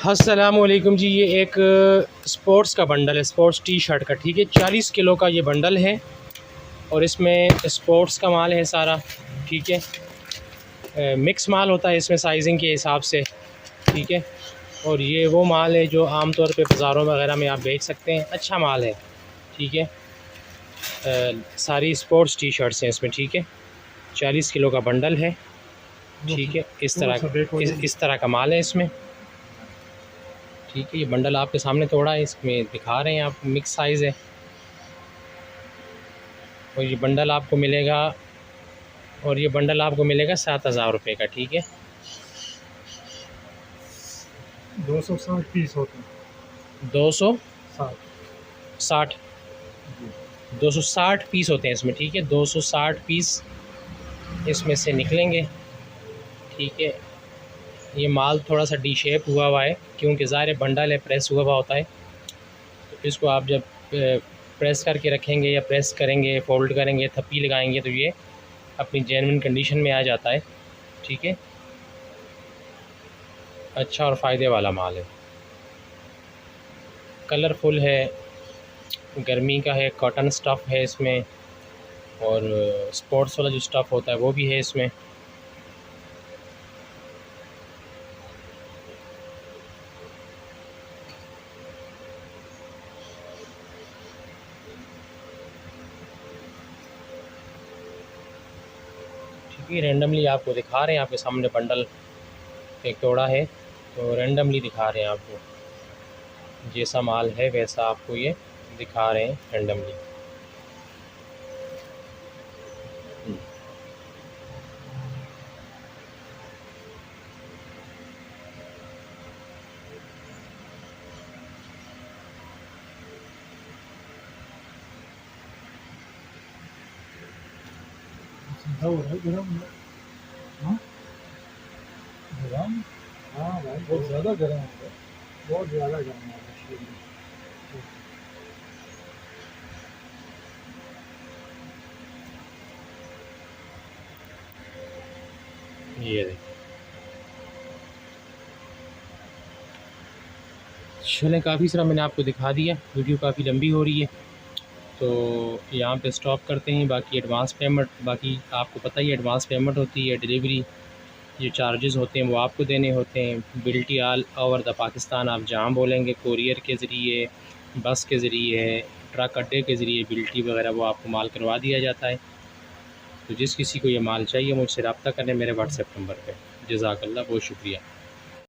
अस्सलामुअलैकुम जी। ये एक स्पोर्ट्स का बंडल है, स्पोर्ट्स टी शर्ट का। ठीक है, 40 किलो का ये बंडल है और इसमें स्पोर्ट्स का माल है सारा। ठीक है, मिक्स माल होता है इसमें साइजिंग के हिसाब से। ठीक है, और ये वो माल है जो आम तौर पे बाज़ारों वगैरह में आप बेच सकते हैं। अच्छा माल है। ठीक है, सारी स्पोर्ट्स टी शर्ट्स हैं इसमें। ठीक है, 40 किलो का बंडल है। ठीक है, इस तरह का माल है इसमें। ठीक है, ये बंडल आपके सामने तोड़ा है, इसमें दिखा रहे हैं आप, मिक्स साइज़ है। और ये बंडल आपको मिलेगा 7,000 रुपये का। ठीक है, 260 पीस होते हैं। 260 260 पीस होते हैं इसमें। ठीक है, 260 पीस इसमें से निकलेंगे। ठीक है, ये माल थोड़ा सा डी शेप हुआ है क्योंकि ज़ाहिर बंडल है, प्रेस हुआ होता है। तो इसको आप जब प्रेस करके रखेंगे या प्रेस करेंगे, फोल्ड करेंगे, थप्पी लगाएंगे तो ये अपनी जेन्युइन कंडीशन में आ जाता है। ठीक है, अच्छा और फ़ायदे वाला माल है, कलरफुल है, गर्मी का है, कॉटन स्टफ़ है इसमें, और स्पोर्ट्स वाला जो स्टफ़ होता है वो भी है इसमें। ठीक है, रैंडमली आपको दिखा रहे हैं, आपके सामने बंडल एक तोड़ा है तो रैंडमली दिखा रहे हैं आपको, जैसा माल है वैसा आपको ये दिखा रहे हैं रैंडमली। गरम। हाँ गरम। हाँ भाई, बहुत ज़्यादा गरम है, बहुत ज़्यादा गरम है। ये देखिए, चलें, काफ़ी सारा मैंने आपको दिखा दिया, वीडियो काफ़ी लंबी हो रही है तो यहाँ पे स्टॉप करते हैं। बाकी एडवांस पेमेंट, बाकी आपको पता ही एडवांस पेमेंट होती है, डिलीवरी जो चार्जेस होते हैं वो आपको देने होते हैं। बिल्टी ऑल ओवर द पाकिस्तान आप जहाँ बोलेंगे, कोरियर के ज़रिए, बस के ज़रिए, ट्रक अड्डे के ज़रिए बिल्टी वगैरह वो आपको माल करवा दिया जाता है। तो जिस किसी को ये माल चाहिए मुझसे रब्ता करें मेरे व्हाट्सएप नंबर पे। जज़ाकल्लाह, बहुत शुक्रिया।